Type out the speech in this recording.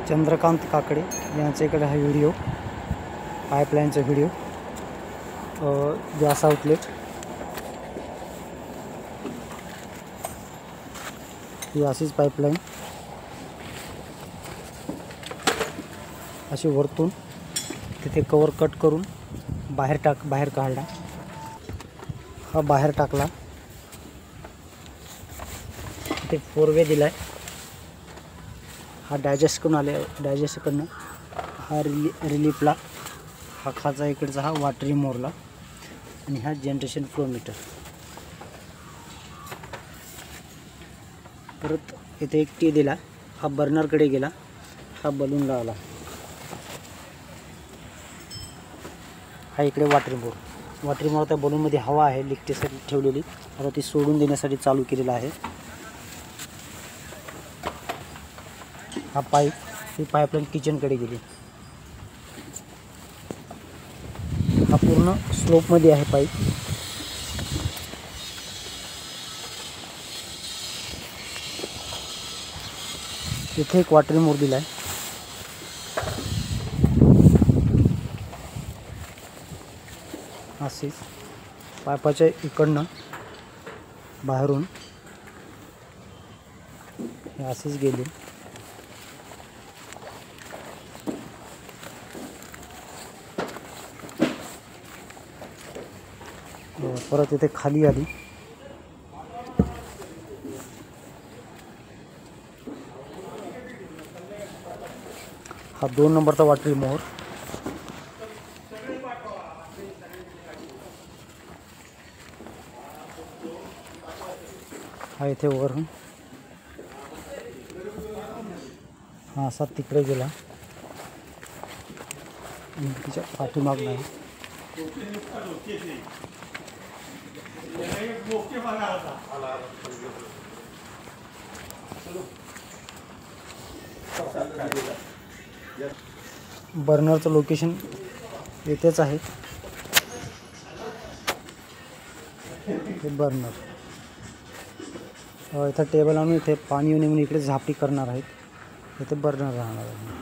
चंद्रकांत काकडे यांच्याकडे हा video पाईपलाईनचा video gas outlet ही अशीच पाईपलाईन अशी वरतून तिथे कवर कट करून बाहेर काढला। हा बाहेर टाकला, ते 4 वे दिलाय। हा डायजेस्ट करून आले, डायजेस्ट करणं हा रिलीफला, हा खाचा इकडचा हा वाटर रिमोरला आणि हा जनरेशन फ्लो मीटर। परत इथे एक टी दिला, हा बर्नरकडे गेला, हा बलून लावला। हा इकडे वाटर रिमोर त्या बलूनमध्ये हवा आहे लिक्टेसाठी ठेवलेली, आता ती सोडून देण्यासाठी चालू केलेला आहे। हा पाईप, ही पाईपलाईन किचनकडे गेली। हा पूर्ण स्लोपमध्ये आहे पाईप। इथे एक वाटर रिमोर दिलाय। असेच पाईपाच्या इकडनं बाहेरून हे असेच गेले। परत इथे खाली आली। हा 2 नंबरचा वाटर रिमोर। हा इथे वरून हा असा तिकडे गेला आणि तिच्या पाठीमाग नाही। बर्नरचं लोकेशन इथेच आहे। हे बर्नर इथं टेबल आणून इथे पाणी येऊन म्हणून इकडे झापटी करणार आहेत। इथे बर्नर राहणार आहे।